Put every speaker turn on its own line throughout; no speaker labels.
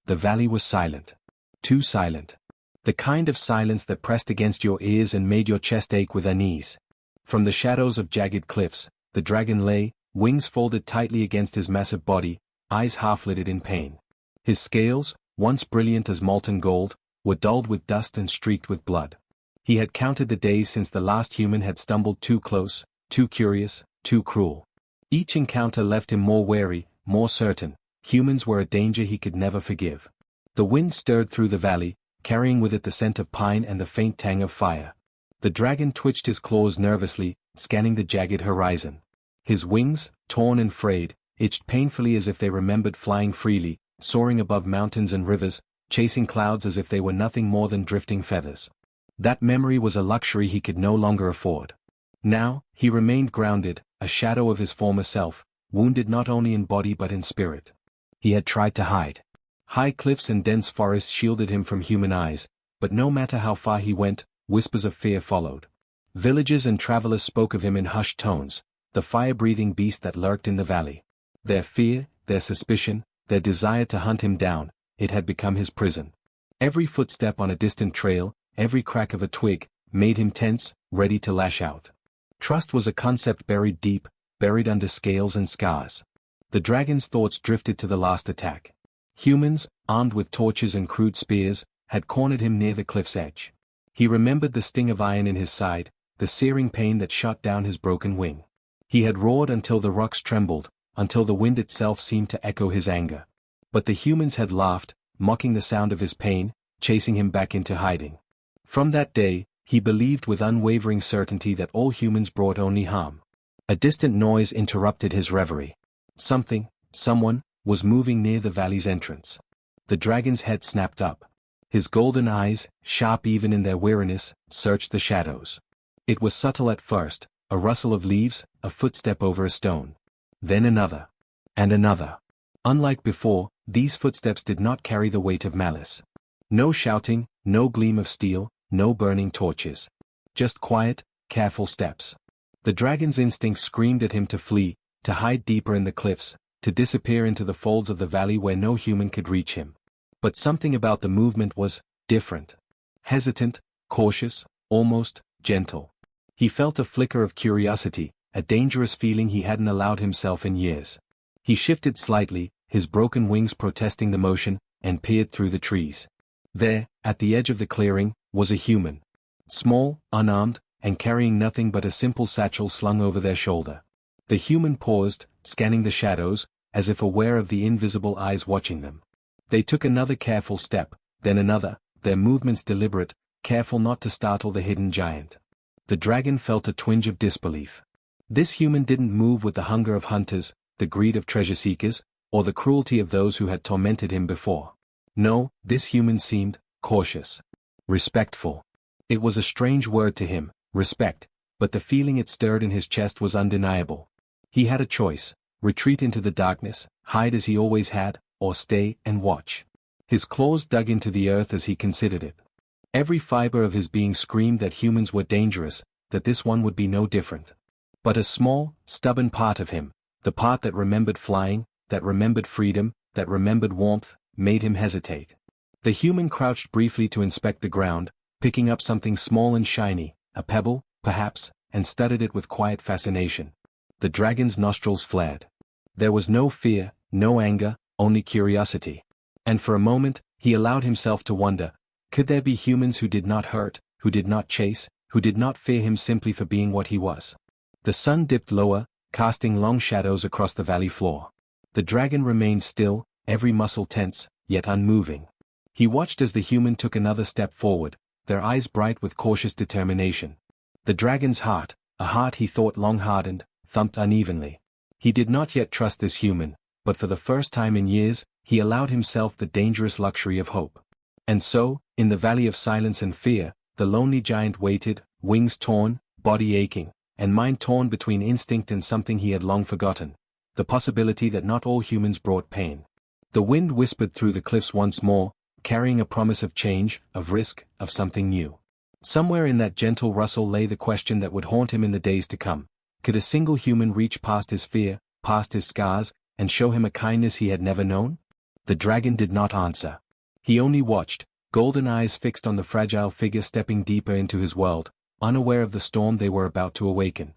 the valley was silent. Too silent. The kind of silence that pressed against your ears and made your chest ache with unease. From the shadows of jagged cliffs, the dragon lay, wings folded tightly against his massive body, eyes half-lidded in pain. His scales, once brilliant as molten gold, were dulled with dust and streaked with blood. He had counted the days since the last human had stumbled too close, too curious, too cruel. Each encounter left him more wary, more certain. Humans were a danger he could never forgive. The wind stirred through the valley, carrying with it the scent of pine and the faint tang of fire. The dragon twitched his claws nervously, scanning the jagged horizon. His wings, torn and frayed, itched painfully as if they remembered flying freely, soaring above mountains and rivers, chasing clouds as if they were nothing more than drifting feathers. That memory was a luxury he could no longer afford. Now, he remained grounded, a shadow of his former self, wounded not only in body but in spirit. He had tried to hide. High cliffs and dense forests shielded him from human eyes, but no matter how far he went, whispers of fear followed. Villagers and travelers spoke of him in hushed tones, the fire-breathing beast that lurked in the valley. Their fear, their suspicion, their desire to hunt him down, it had become his prison. Every footstep on a distant trail, every crack of a twig, made him tense, ready to lash out. Trust was a concept buried deep, buried under scales and scars. The dragon's thoughts drifted to the last attack. Humans, armed with torches and crude spears, had cornered him near the cliff's edge. He remembered the sting of iron in his side, the searing pain that shot down his broken wing. He had roared until the rocks trembled, until the wind itself seemed to echo his anger. But the humans had laughed, mocking the sound of his pain, chasing him back into hiding. From that day, he believed with unwavering certainty that all humans brought only harm. A distant noise interrupted his reverie. Someone, was moving near the valley's entrance. The dragon's head snapped up. His golden eyes, sharp even in their weariness, searched the shadows. It was subtle at first, a rustle of leaves, a footstep over a stone. Then another. And another. Unlike before, these footsteps did not carry the weight of malice. No shouting, no gleam of steel, no burning torches. Just quiet, careful steps. The dragon's instinct screamed at him to flee, to hide deeper in the cliffs, to disappear into the folds of the valley where no human could reach him. But something about the movement was different. Hesitant, cautious, almost gentle. He felt a flicker of curiosity, a dangerous feeling he hadn't allowed himself in years. He shifted slightly, his broken wings protesting the motion, and peered through the trees. There, at the edge of the clearing, was a human. Small, unarmed, and carrying nothing but a simple satchel slung over their shoulder. The human paused, scanning the shadows, as if aware of the invisible eyes watching them. They took another careful step, then another, their movements deliberate, careful not to startle the hidden giant. The dragon felt a twinge of disbelief. This human didn't move with the hunger of hunters, the greed of treasure-seekers, or the cruelty of those who had tormented him before. No, this human seemed cautious. Respectful. It was a strange word to him, respect, but the feeling it stirred in his chest was undeniable. He had a choice: retreat into the darkness, hide as he always had, or stay and watch. His claws dug into the earth as he considered it. Every fiber of his being screamed that humans were dangerous, that this one would be no different. But a small, stubborn part of him, the part that remembered flying, that remembered freedom, that remembered warmth, made him hesitate. The human crouched briefly to inspect the ground, picking up something small and shiny, a pebble, perhaps, and studied it with quiet fascination. The dragon's nostrils flared. There was no fear, no anger, only curiosity. And for a moment, he allowed himself to wonder, could there be humans who did not hurt, who did not chase, who did not fear him simply for being what he was? The sun dipped lower, casting long shadows across the valley floor. The dragon remained still, every muscle tense, yet unmoving. He watched as the human took another step forward, their eyes bright with cautious determination. The dragon's heart, a heart he thought long hardened, thumped unevenly. He did not yet trust this human, but for the first time in years, he allowed himself the dangerous luxury of hope. And so, in the valley of silence and fear, the lonely giant waited, wings torn, body aching, and mind torn between instinct and something he had long forgotten, the possibility that not all humans brought pain. The wind whispered through the cliffs once more, carrying a promise of change, of risk, of something new. Somewhere in that gentle rustle lay the question that would haunt him in the days to come. Could a single human reach past his fear, past his scars, and show him a kindness he had never known? The dragon did not answer. He only watched, golden eyes fixed on the fragile figure stepping deeper into his world, unaware of the storm they were about to awaken.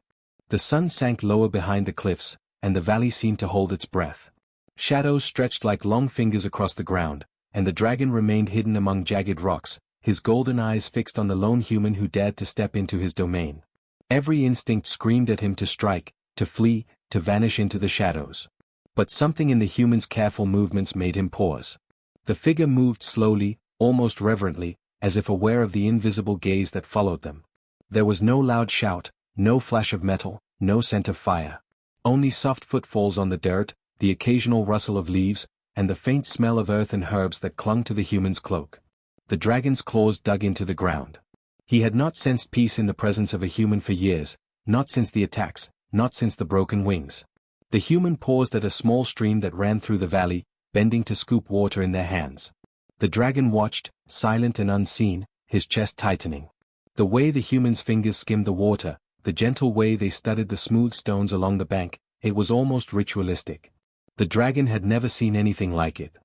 The sun sank lower behind the cliffs, and the valley seemed to hold its breath. Shadows stretched like long fingers across the ground, and the dragon remained hidden among jagged rocks, his golden eyes fixed on the lone human who dared to step into his domain. Every instinct screamed at him to strike, to flee, to vanish into the shadows. But something in the human's careful movements made him pause. The figure moved slowly, almost reverently, as if aware of the invisible gaze that followed them. There was no loud shout, no flash of metal, no scent of fire. Only soft footfalls on the dirt, the occasional rustle of leaves, and the faint smell of earth and herbs that clung to the human's cloak. The dragon's claws dug into the ground. He had not sensed peace in the presence of a human for years, not since the attacks, not since the broken wings. The human paused at a small stream that ran through the valley, bending to scoop water in their hands. The dragon watched, silent and unseen, his chest tightening. The way the human's fingers skimmed the water, the gentle way they studied the smooth stones along the bank, it was almost ritualistic. The dragon had never seen anything like it.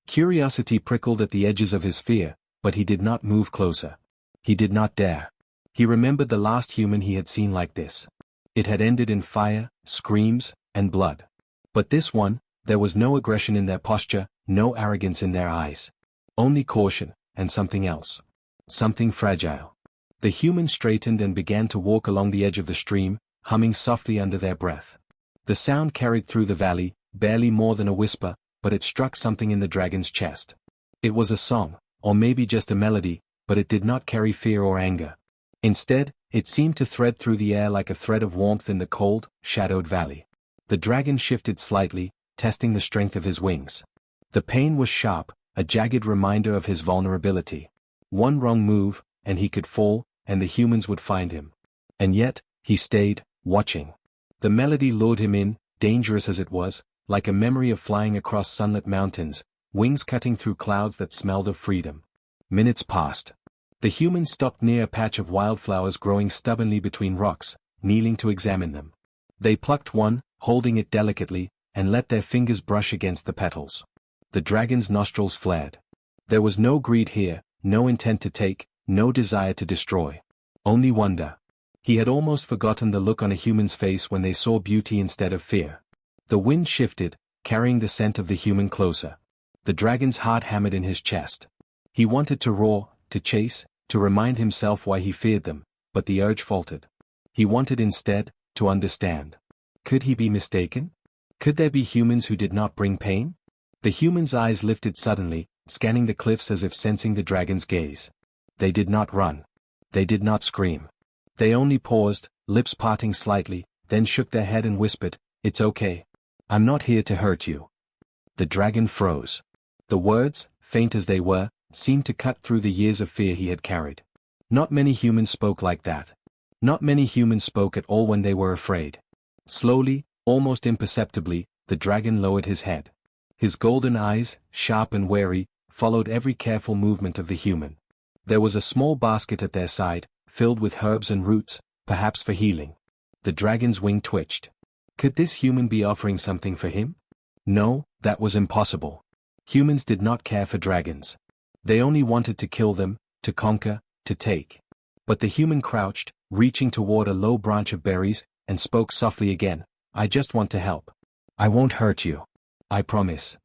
Curiosity prickled at the edges of his fear, but he did not move closer. He did not dare. He remembered the last human he had seen like this. It had ended in fire, screams, and blood. But this one, there was no aggression in their posture, no arrogance in their eyes. Only caution, and something else. Something fragile. The human straightened and began to walk along the edge of the stream, humming softly under their breath. The sound carried through the valley, barely more than a whisper, but it struck something in the dragon's chest. It was a song, or maybe just a melody, but it did not carry fear or anger. Instead, it seemed to thread through the air like a thread of warmth in the cold, shadowed valley. The dragon shifted slightly, testing the strength of his wings. The pain was sharp, a jagged reminder of his vulnerability. One wrong move, and he could fall, and the humans would find him. And yet, he stayed, watching. The melody lured him in, dangerous as it was, like a memory of flying across sunlit mountains, wings cutting through clouds that smelled of freedom. Minutes passed. The humans stopped near a patch of wildflowers growing stubbornly between rocks, kneeling to examine them. They plucked one, holding it delicately, and let their fingers brush against the petals. The dragon's nostrils flared. There was no greed here, no intent to take, no desire to destroy. Only wonder. He had almost forgotten the look on a human's face when they saw beauty instead of fear. The wind shifted, carrying the scent of the human closer. The dragon's heart hammered in his chest. He wanted to roar, to chase, to remind himself why he feared them, but the urge faltered. He wanted instead, to understand. Could he be mistaken? Could there be humans who did not bring pain? The human's eyes lifted suddenly, scanning the cliffs as if sensing the dragon's gaze. They did not run. They did not scream. They only paused, lips parting slightly, then shook their head and whispered, "It's okay. I'm not here to hurt you." The dragon froze. The words, faint as they were, seemed to cut through the years of fear he had carried. Not many humans spoke like that. Not many humans spoke at all when they were afraid. Slowly, almost imperceptibly, the dragon lowered his head. His golden eyes, sharp and wary, followed every careful movement of the human. There was a small basket at their side, filled with herbs and roots, perhaps for healing. The dragon's wing twitched. Could this human be offering something for him? No, that was impossible. Humans did not care for dragons. They only wanted to kill them, to conquer, to take. But the human crouched, reaching toward a low branch of berries, and spoke softly again, "I just want to help. I won't hurt you. I promise."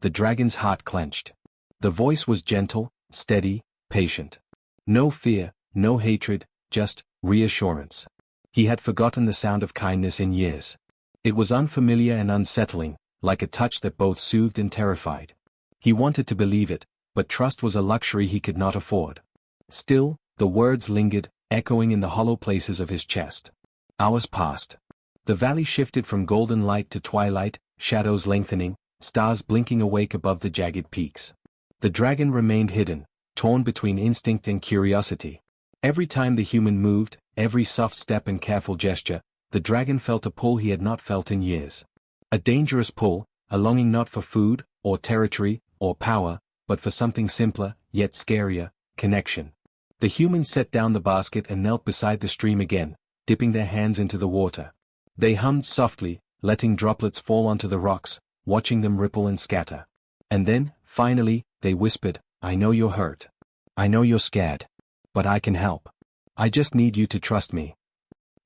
The dragon's heart clenched. The voice was gentle, steady, patient. No fear, no hatred, just reassurance. He had forgotten the sound of kindness in years. It was unfamiliar and unsettling, like a touch that both soothed and terrified. He wanted to believe it, but trust was a luxury he could not afford. Still, the words lingered, echoing in the hollow places of his chest. Hours passed. The valley shifted from golden light to twilight, shadows lengthening, stars blinking awake above the jagged peaks. The dragon remained hidden, torn between instinct and curiosity. Every time the human moved, every soft step and careful gesture, the dragon felt a pull he had not felt in years. A dangerous pull, a longing not for food, or territory, or power, but for something simpler, yet scarier, connection. The human set down the basket and knelt beside the stream again, dipping their hands into the water. They hummed softly, letting droplets fall onto the rocks, watching them ripple and scatter. And then, finally, they whispered, "I know you're hurt. I know you're scared. But I can help. I just need you to trust me."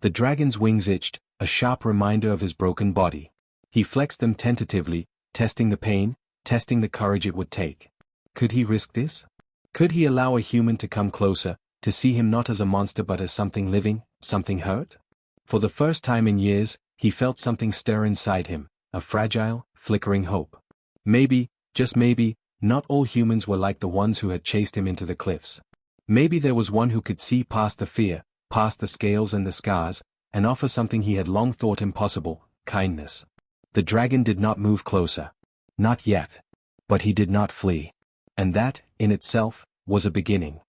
The dragon's wings itched, a sharp reminder of his broken body. He flexed them tentatively, testing the pain, testing the courage it would take. Could he risk this? Could he allow a human to come closer, to see him not as a monster but as something living, something hurt? For the first time in years, he felt something stir inside him, a fragile, flickering hope. Maybe, just maybe, not all humans were like the ones who had chased him into the cliffs. Maybe there was one who could see past the fear, past the scales and the scars, and offer something he had long thought impossible, kindness. The dragon did not move closer. Not yet. But he did not flee. And that, in itself, was a beginning.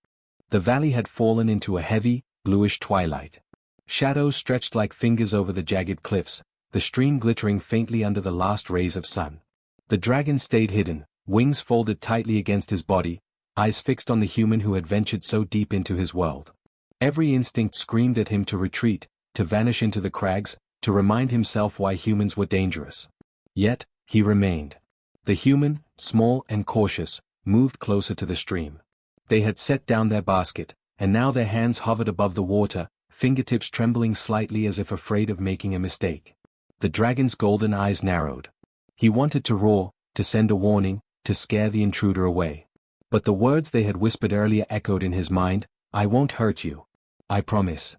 The valley had fallen into a heavy, bluish twilight. Shadows stretched like fingers over the jagged cliffs, the stream glittering faintly under the last rays of sun. The dragon stayed hidden, wings folded tightly against his body, eyes fixed on the human who had ventured so deep into his world. Every instinct screamed at him to retreat, to vanish into the crags, to remind himself why humans were dangerous. Yet, he remained. The human, small and cautious, moved closer to the stream. They had set down their basket, and now their hands hovered above the water, fingertips trembling slightly as if afraid of making a mistake. The dragon's golden eyes narrowed. He wanted to roar, to send a warning, to scare the intruder away. But the words they had whispered earlier echoed in his mind, "I won't hurt you. I promise."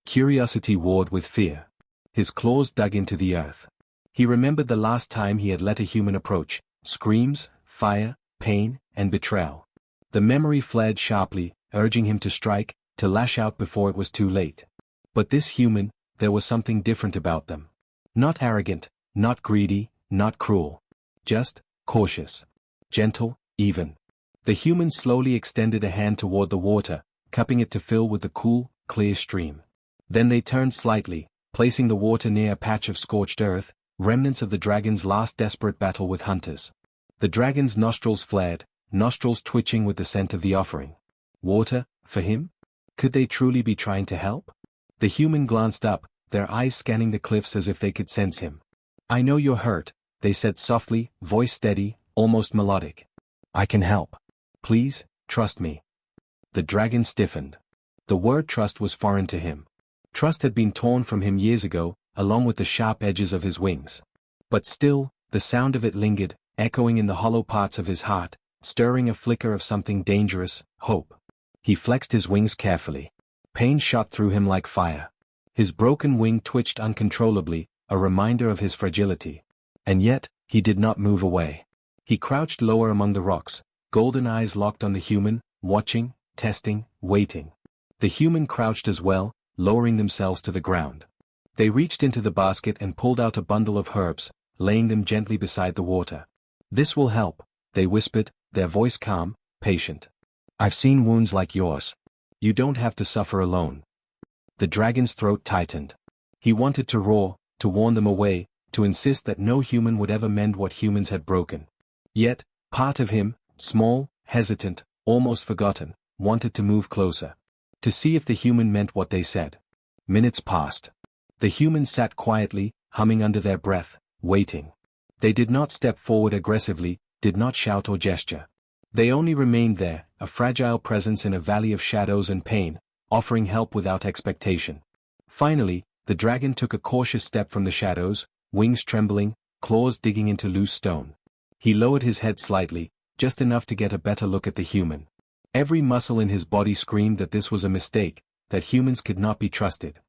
Curiosity warred with fear. His claws dug into the earth. He remembered the last time he had let a human approach, screams, fire, pain, and betrayal. The memory flared sharply, urging him to strike, to lash out before it was too late. But this human, there was something different about them. Not arrogant, not greedy, not cruel. Just, cautious. Gentle, even. The human slowly extended a hand toward the water, cupping it to fill with the cool, clear stream. Then they turned slightly, placing the water near a patch of scorched earth, remnants of the dragon's last desperate battle with hunters. The dragon's nostrils flared, nostrils twitching with the scent of the offering. Water, for him? Could they truly be trying to help? The human glanced up, their eyes scanning the cliffs as if they could sense him. "I know you're hurt," they said softly, voice steady, almost melodic. "I can help. Please, trust me." The dragon stiffened. The word trust was foreign to him. Trust had been torn from him years ago, along with the sharp edges of his wings. But still, the sound of it lingered, echoing in the hollow parts of his heart, stirring a flicker of something dangerous, hope. He flexed his wings carefully. Pain shot through him like fire. His broken wing twitched uncontrollably, a reminder of his fragility. And yet, he did not move away. He crouched lower among the rocks, golden eyes locked on the human, watching, testing, waiting. The human crouched as well, lowering themselves to the ground. They reached into the basket and pulled out a bundle of herbs, laying them gently beside the water. "This will help," they whispered, their voice calm, patient. "I've seen wounds like yours. You don't have to suffer alone." The dragon's throat tightened. He wanted to roar, to warn them away, to insist that no human would ever mend what humans had broken. Yet, part of him, small, hesitant, almost forgotten, wanted to move closer. To see if the human meant what they said. Minutes passed. The humans sat quietly, humming under their breath, waiting. They did not step forward aggressively, did not shout or gesture. They only remained there, a fragile presence in a valley of shadows and pain, offering help without expectation. Finally, the dragon took a cautious step from the shadows, wings trembling, claws digging into loose stone. He lowered his head slightly, just enough to get a better look at the human. Every muscle in his body screamed that this was a mistake, that humans could not be trusted.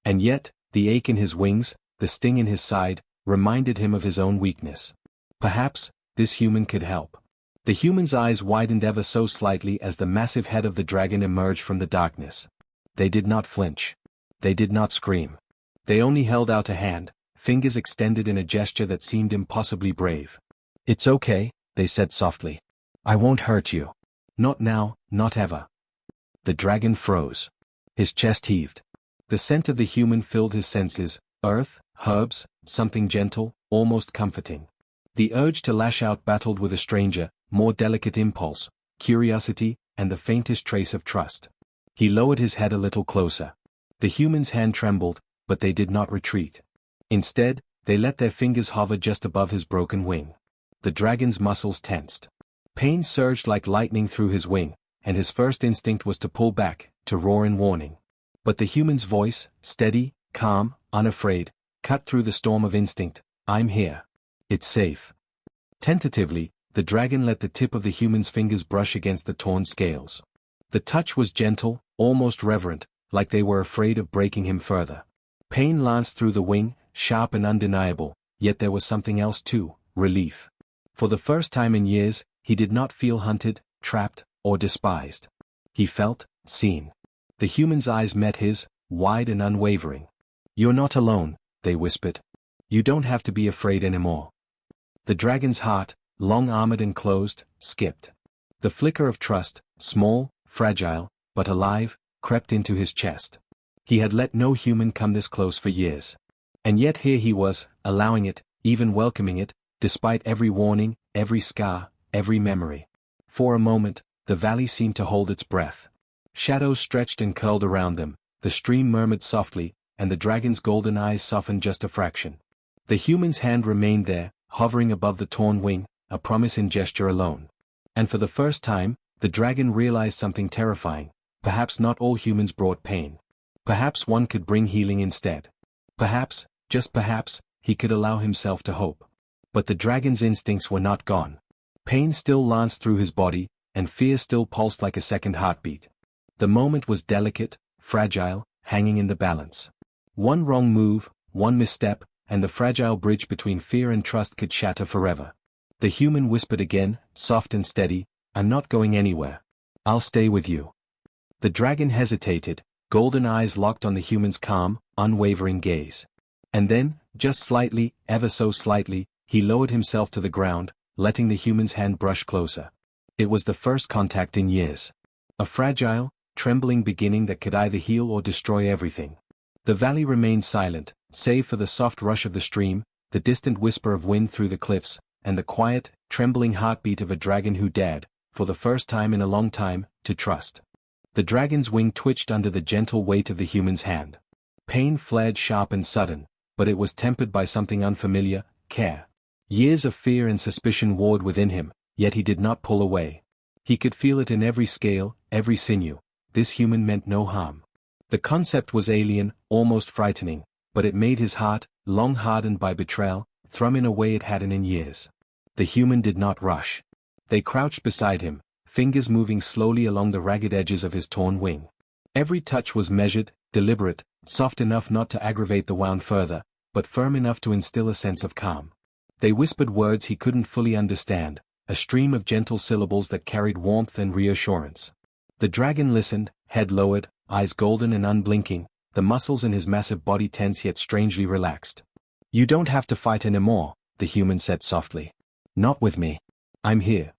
And yet, the ache in his wings, the sting in his side, reminded him of his own weakness. Perhaps, this human could help. The human's eyes widened ever so slightly as the massive head of the dragon emerged from the darkness. They did not flinch. They did not scream. They only held out a hand, fingers extended in a gesture that seemed impossibly brave. "It's okay," they said softly. "I won't hurt you. Not now, not ever." The dragon froze. His chest heaved. The scent of the human filled his senses, earth, herbs, something gentle, almost comforting. The urge to lash out battled with a stranger, more delicate impulse, curiosity, and the faintest trace of trust. He lowered his head a little closer. The human's hand trembled, but they did not retreat. Instead, they let their fingers hover just above his broken wing. The dragon's muscles tensed. Pain surged like lightning through his wing, and his first instinct was to pull back, to roar in warning. But the human's voice, steady, calm, unafraid, cut through the storm of instinct. I'm here. It's safe. Tentatively, the dragon let the tip of the human's fingers brush against the torn scales. The touch was gentle, almost reverent, like they were afraid of breaking him further. Pain lanced through the wing, sharp and undeniable, yet there was something else too, relief. For the first time in years, he did not feel hunted, trapped, or despised. He felt seen. The human's eyes met his, wide and unwavering. You're not alone, they whispered. You don't have to be afraid anymore. The dragon's heart, long armored and closed, skipped. The flicker of trust, small, fragile, but alive, crept into his chest. He had let no human come this close for years. And yet here he was, allowing it, even welcoming it, despite every warning, every scar, every memory. For a moment, the valley seemed to hold its breath. Shadows stretched and curled around them, the stream murmured softly, and the dragon's golden eyes softened just a fraction. The human's hand remained there, hovering above the torn wing, a promise in gesture alone. And for the first time, the dragon realized something terrifying. Perhaps not all humans brought pain. Perhaps one could bring healing instead. Perhaps, just perhaps, he could allow himself to hope. But the dragon's instincts were not gone. Pain still lanced through his body, and fear still pulsed like a second heartbeat. The moment was delicate, fragile, hanging in the balance. One wrong move, one misstep, and the fragile bridge between fear and trust could shatter forever. The human whispered again, soft and steady, I'm not going anywhere. I'll stay with you. The dragon hesitated, golden eyes locked on the human's calm, unwavering gaze. And then, just slightly, ever so slightly, he lowered himself to the ground, letting the human's hand brush closer. It was the first contact in years. A fragile, trembling beginning that could either heal or destroy everything. The valley remained silent, save for the soft rush of the stream, the distant whisper of wind through the cliffs, and the quiet, trembling heartbeat of a dragon who dared, for the first time in a long time, to trust. The dragon's wing twitched under the gentle weight of the human's hand. Pain flared sharp and sudden, but it was tempered by something unfamiliar, care. Years of fear and suspicion warred within him, yet he did not pull away. He could feel it in every scale, every sinew. This human meant no harm. The concept was alien, almost frightening, but it made his heart, long hardened by betrayal, thrum in a way it hadn't in years. The human did not rush. They crouched beside him, fingers moving slowly along the ragged edges of his torn wing. Every touch was measured, deliberate, soft enough not to aggravate the wound further, but firm enough to instill a sense of calm. They whispered words he couldn't fully understand, a stream of gentle syllables that carried warmth and reassurance. The dragon listened, head lowered, eyes golden and unblinking, the muscles in his massive body tense yet strangely relaxed. You don't have to fight anymore, the human said softly. Not with me. I'm here.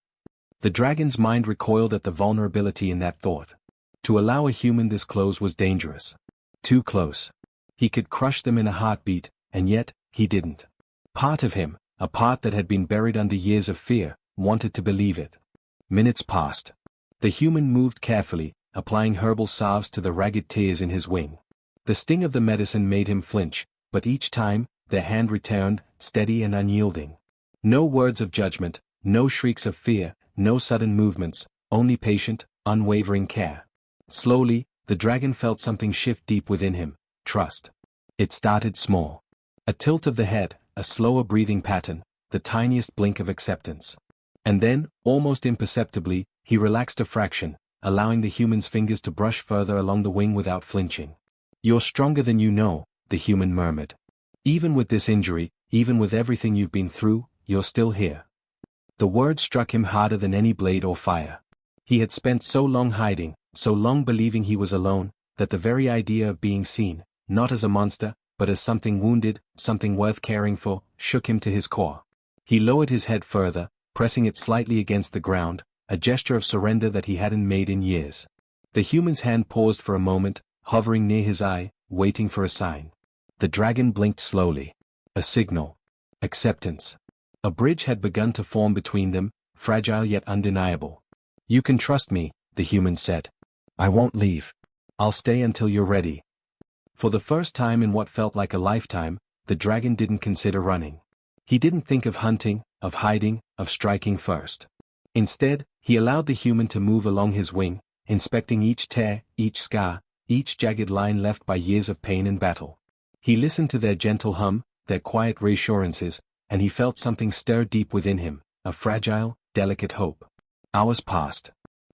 The dragon's mind recoiled at the vulnerability in that thought. To allow a human this close was dangerous. Too close. He could crush them in a heartbeat, and yet, he didn't. Part of him, a part that had been buried under years of fear, wanted to believe it. Minutes passed. The human moved carefully, applying herbal salves to the ragged tears in his wing. The sting of the medicine made him flinch, but each time, their hand returned, steady and unyielding. No words of judgment, no shrieks of fear, no sudden movements, only patient, unwavering care. Slowly, the dragon felt something shift deep within him, trust. It started small. A tilt of the head, a slower breathing pattern, the tiniest blink of acceptance. And then, almost imperceptibly, he relaxed a fraction, allowing the human's fingers to brush further along the wing without flinching. You're stronger than you know, the human murmured. Even with this injury, even with everything you've been through, you're still here. The word struck him harder than any blade or fire. He had spent so long hiding, so long believing he was alone, that the very idea of being seen, not as a monster, but as something wounded, something worth caring for, shook him to his core. He lowered his head further, pressing it slightly against the ground, a gesture of surrender that he hadn't made in years. The human's hand paused for a moment, hovering near his eye, waiting for a sign. The dragon blinked slowly. A signal. Acceptance. A bridge had begun to form between them, fragile yet undeniable. You can trust me, the human said. I won't leave. I'll stay until you're ready. For the first time in what felt like a lifetime, the dragon didn't consider running. He didn't think of hunting, of hiding, of striking first. Instead, he allowed the human to move along his wing, inspecting each tear, each scar, each jagged line left by years of pain and battle. He listened to their gentle hum, their quiet reassurances, and he felt something stir deep within him, a fragile, delicate hope. Hours passed.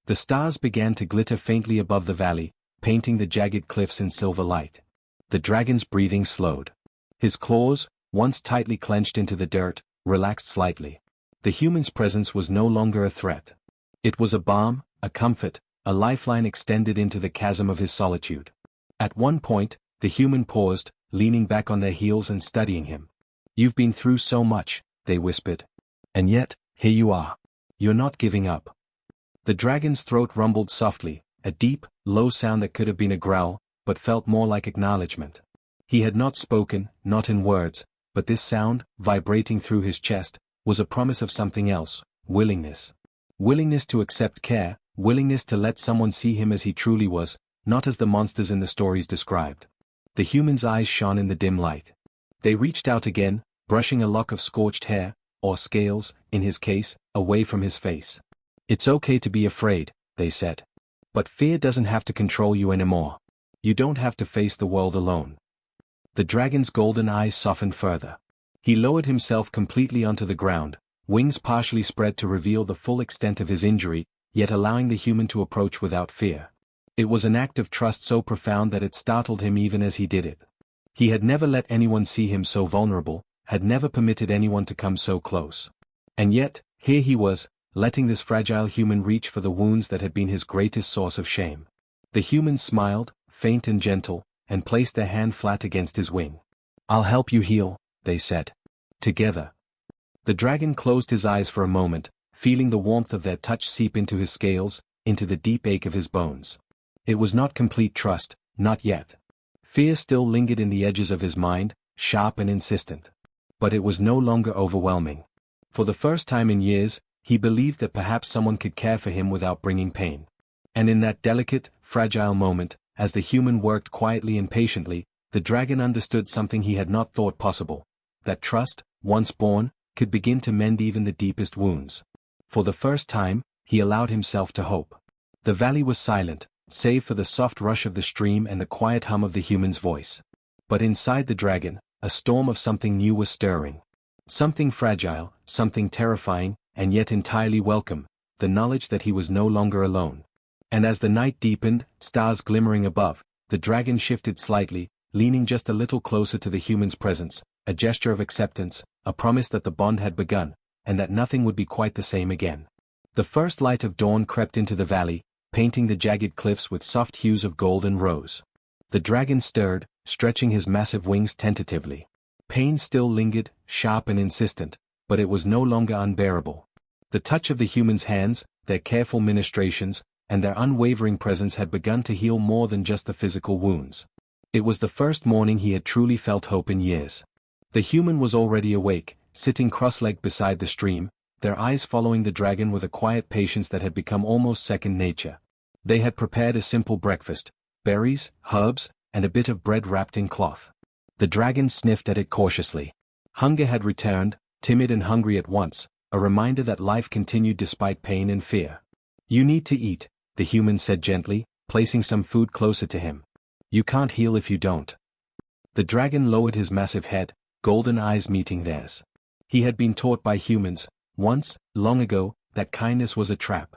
The stars began to glitter faintly above the valley, painting the jagged cliffs in silver light. The dragon's breathing slowed. His claws, once tightly clenched into the dirt, relaxed slightly. The human's presence was no longer a threat. It was a balm, a comfort, a lifeline extended into the chasm of his solitude. At one point, the human paused, leaning back on their heels and studying him. "You've been through so much," they whispered. "And yet, here you are. You're not giving up." The dragon's throat rumbled softly, a deep, low sound that could have been a growl, but felt more like acknowledgement. He had not spoken, not in words, but this sound, vibrating through his chest, was a promise of something else: willingness. Willingness to accept care, willingness to let someone see him as he truly was, not as the monsters in the stories described. The human's eyes shone in the dim light. They reached out again, brushing a lock of scorched hair, or scales, in his case, away from his face. "It's okay to be afraid," they said. "But fear doesn't have to control you anymore. You don't have to face the world alone." The dragon's golden eyes softened further. He lowered himself completely onto the ground, wings partially spread to reveal the full extent of his injury, yet allowing the human to approach without fear. It was an act of trust so profound that it startled him even as he did it. He had never let anyone see him so vulnerable, had never permitted anyone to come so close. And yet, here he was, letting this fragile human reach for the wounds that had been his greatest source of shame. The humans smiled, faint and gentle, and placed their hand flat against his wing. "I'll help you heal," they said. Together. The dragon closed his eyes for a moment, feeling the warmth of their touch seep into his scales, into the deep ache of his bones. It was not complete trust, not yet. Fear still lingered in the edges of his mind, sharp and insistent. But it was no longer overwhelming. For the first time in years, he believed that perhaps someone could care for him without bringing pain. And in that delicate, fragile moment, as the human worked quietly and patiently, the dragon understood something he had not thought possible: that trust, once born, could begin to mend even the deepest wounds. For the first time, he allowed himself to hope. The valley was silent, save for the soft rush of the stream and the quiet hum of the human's voice. But inside the dragon, a storm of something new was stirring. Something fragile, something terrifying, and yet entirely welcome: the knowledge that he was no longer alone. And as the night deepened, stars glimmering above, the dragon shifted slightly, leaning just a little closer to the human's presence, a gesture of acceptance, a promise that the bond had begun, and that nothing would be quite the same again. The first light of dawn crept into the valley, painting the jagged cliffs with soft hues of gold and rose. The dragon stirred, stretching his massive wings tentatively. Pain still lingered, sharp and insistent, but it was no longer unbearable. The touch of the human's hands, their careful ministrations, and their unwavering presence had begun to heal more than just the physical wounds. It was the first morning he had truly felt hope in years. The human was already awake, sitting cross-legged beside the stream, their eyes following the dragon with a quiet patience that had become almost second nature. They had prepared a simple breakfast: berries, herbs, and a bit of bread wrapped in cloth. The dragon sniffed at it cautiously. Hunger had returned, timid and hungry at once, a reminder that life continued despite pain and fear. "You need to eat," the human said gently, placing some food closer to him. "You can't heal if you don't." The dragon lowered his massive head, golden eyes meeting theirs. He had been taught by humans, once, long ago, that kindness was a trap.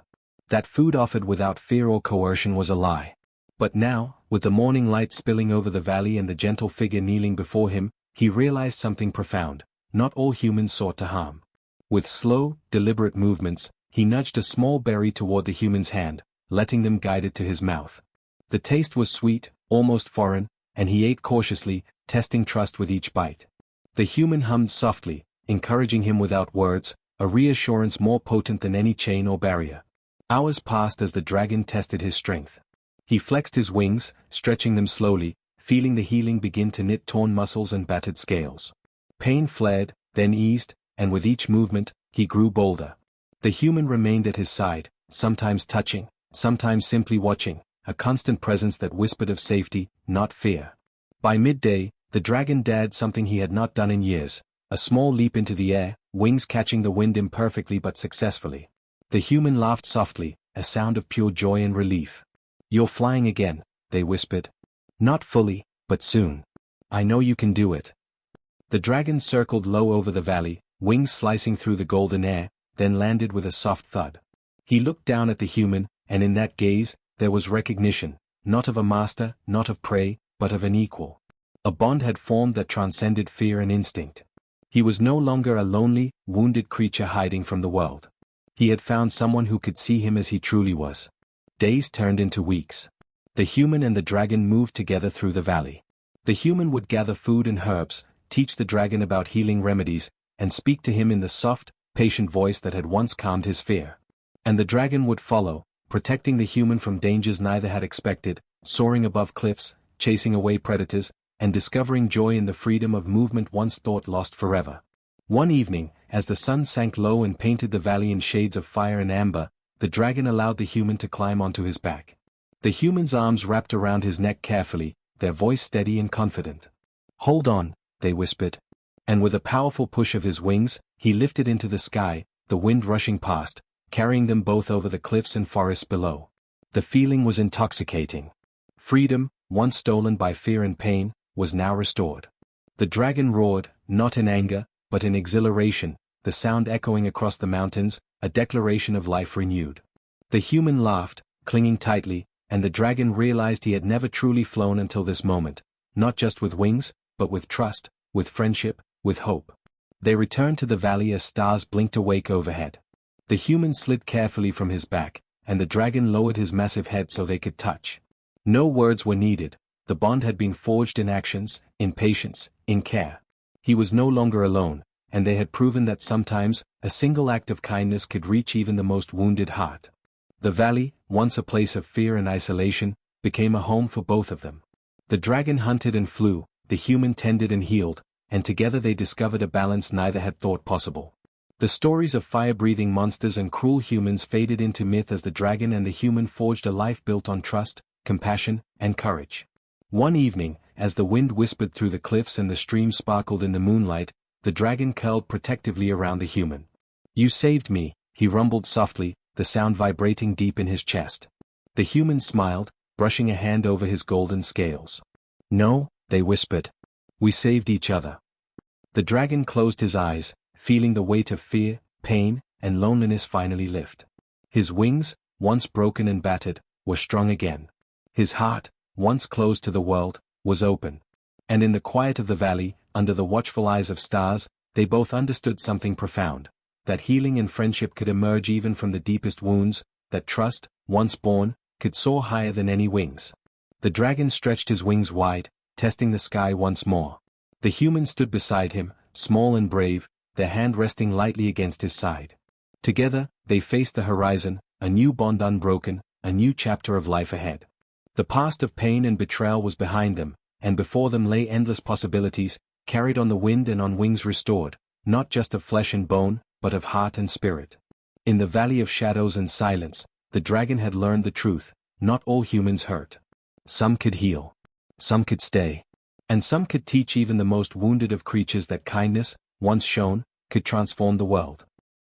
That food offered without fear or coercion was a lie. But now, with the morning light spilling over the valley and the gentle figure kneeling before him, he realized something profound: not all humans sought to harm. With slow, deliberate movements, he nudged a small berry toward the human's hand, letting them guide it to his mouth. The taste was sweet, almost foreign, and he ate cautiously, testing trust with each bite. The human hummed softly, encouraging him without words, a reassurance more potent than any chain or barrier. Hours passed as the dragon tested his strength. He flexed his wings, stretching them slowly, feeling the healing begin to knit torn muscles and battered scales. Pain flared, then eased, and with each movement, he grew bolder. The human remained at his side, sometimes touching, sometimes simply watching, a constant presence that whispered of safety, not fear. By midday, the dragon dared something he had not done in years: A small leap into the air, wings catching the wind imperfectly but successfully. The human laughed softly, a sound of pure joy and relief. "You're flying again," they whispered. "Not fully, but soon. I know you can do it." The dragon circled low over the valley, wings slicing through the golden air, then landed with a soft thud. He looked down at the human, and in that gaze, there was recognition, not of a master, not of prey, but of an equal. A bond had formed that transcended fear and instinct. He was no longer a lonely, wounded creature hiding from the world. He had found someone who could see him as he truly was. Days turned into weeks. The human and the dragon moved together through the valley. The human would gather food and herbs, teach the dragon about healing remedies, and speak to him in the soft, patient voice that had once calmed his fear. And the dragon would follow, protecting the human from dangers neither had expected, soaring above cliffs, chasing away predators, and discovering joy in the freedom of movement once thought lost forever. One evening, as the sun sank low and painted the valley in shades of fire and amber, the dragon allowed the human to climb onto his back. The human's arms wrapped around his neck carefully, their voice steady and confident. "Hold on," they whispered. And with a powerful push of his wings, he lifted into the sky, the wind rushing past, carrying them both over the cliffs and forests below. The feeling was intoxicating. Freedom, once stolen by fear and pain, was now restored. The dragon roared, not in anger, but in exhilaration, the sound echoing across the mountains, a declaration of life renewed. The human laughed, clinging tightly, and the dragon realized he had never truly flown until this moment, not just with wings, but with trust, with friendship, with hope. They returned to the valley as stars blinked awake overhead. The human slid carefully from his back, and the dragon lowered his massive head so they could touch. No words were needed, the bond had been forged in actions, in patience, in care. He was no longer alone, and they had proven that sometimes, a single act of kindness could reach even the most wounded heart. The valley, once a place of fear and isolation, became a home for both of them. The dragon hunted and flew, the human tended and healed, and together they discovered a balance neither had thought possible. The stories of fire-breathing monsters and cruel humans faded into myth as the dragon and the human forged a life built on trust, compassion, and courage. One evening, as the wind whispered through the cliffs and the stream sparkled in the moonlight, the dragon curled protectively around the human. "You saved me," he rumbled softly, the sound vibrating deep in his chest. The human smiled, brushing a hand over his golden scales. "No," they whispered. "We saved each other." The dragon closed his eyes, feeling the weight of fear, pain, and loneliness finally lift. His wings, once broken and battered, were strong again. His heart, once closed to the world, was open. And in the quiet of the valley, under the watchful eyes of stars, they both understood something profound. That healing and friendship could emerge even from the deepest wounds, that trust, once born, could soar higher than any wings. The dragon stretched his wings wide, testing the sky once more. The human stood beside him, small and brave, their hand resting lightly against his side. Together, they faced the horizon, a new bond unbroken, a new chapter of life ahead. The past of pain and betrayal was behind them, and before them lay endless possibilities, carried on the wind and on wings restored, not just of flesh and bone, but of heart and spirit. In the valley of shadows and silence, the dragon had learned the truth: not all humans hurt. Some could heal. Some could stay. And some could teach even the most wounded of creatures that kindness, once shown, could transform the world.